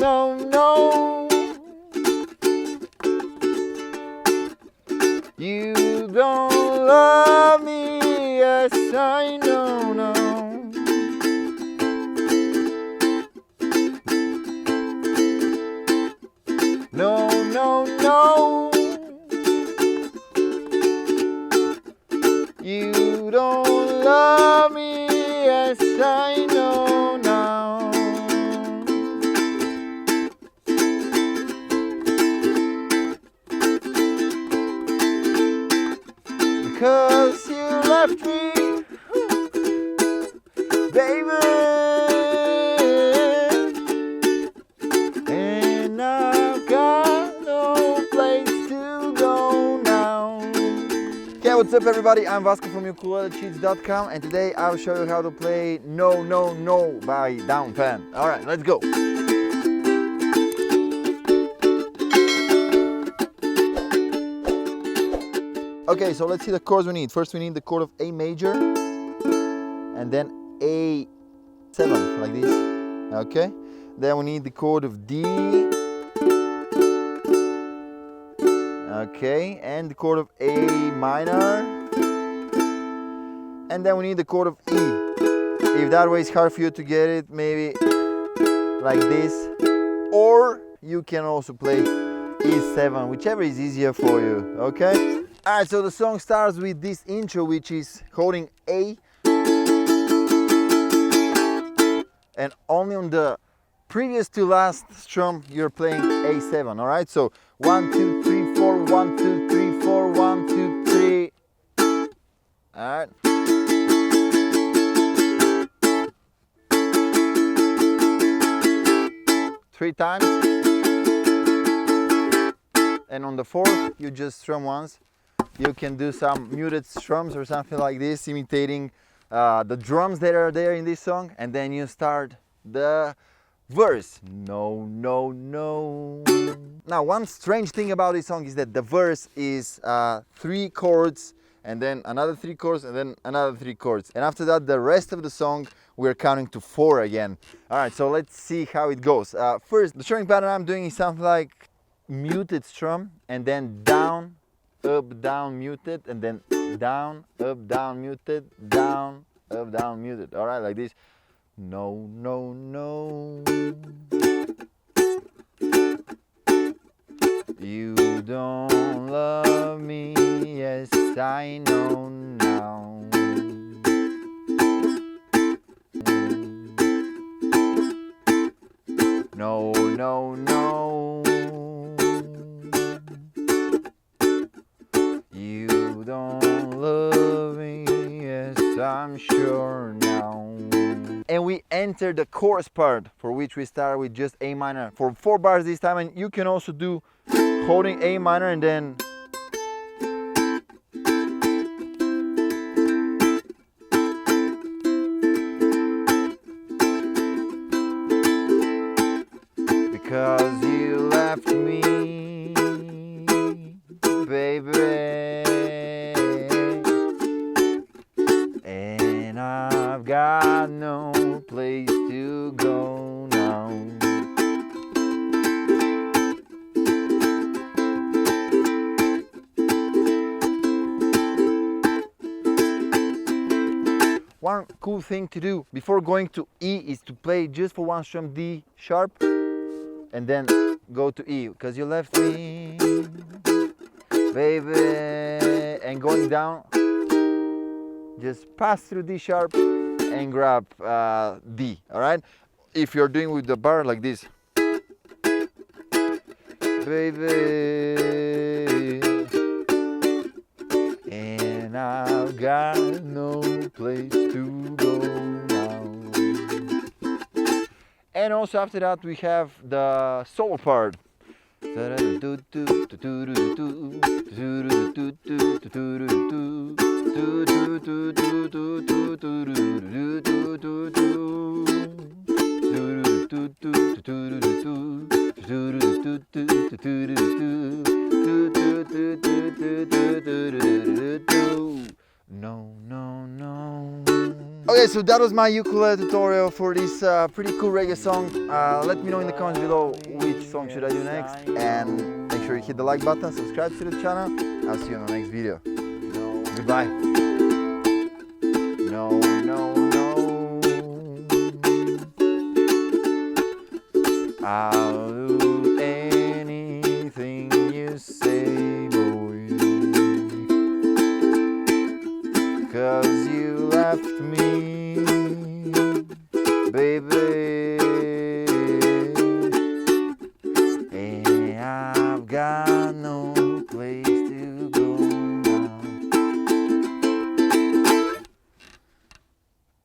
no, no. You don't love me, yes I know, no. No, no, no. You don't love me, yes I know now. Because you left me, baby, and I've got no place to go now. Okay, what's up everybody? I'm Vasco from UkuleleCheats.com, and today I'll show you how to play No, No, No by Penn. Alright, let's go. Okay, so let's see the chords we need. First we need the chord of A major, and then A7, like this. Okay, then we need the chord of D. Okay, and the chord of A minor. And then we need the chord of E. If that way is hard for you to get it, maybe like this. Or you can also play E7, whichever is easier for you, okay? Alright, so the song starts with this intro, which is holding A. And only on the previous to last strum you're playing A7, alright? So 1, 2, 3, 4, 1, 2, 3, 4, 1, 2, 3. Alright. Three times. And on the fourth, you just strum once. You can do some muted strums or something like this, imitating the drums that are there in this song, and then you start the verse. No, no, no. Now, one strange thing about this song is that the verse is 3 chords, and then another 3 chords, and then another 3 chords. And after that, the rest of the song, we're counting to 4 again. All right, so let's see how it goes. First, the strumming pattern I'm doing is something like muted strum, and then down, up, down, muted, and then down, up, down, muted, down, up, down, muted. All right, like this. No, no, no. You don't love me, yes I know now. No, no, no. You don't love me, yes I'm sure now. And we enter the chorus part, for which we start with just A minor for 4 bars this time, and you can also do holding A minor and then because you left me, baby, and I've got no place to go now. One cool thing to do before going to E is to play just for one strum D sharp and then go to E, because you left me, baby, and going down, just pass through D sharp and grab D, alright? If you're doing with the bar like this, baby, and I've got no place to go now. And also after that we have the solo part. Okay, so that was my ukulele tutorial for this pretty cool reggae song. Let me know in the comments below which song should I do next, and make sure you hit the like button, subscribe to the channel. I'll see you in the next video. Goodbye. No, no, no. I'll do anything you say, boy, 'cause you left me, baby.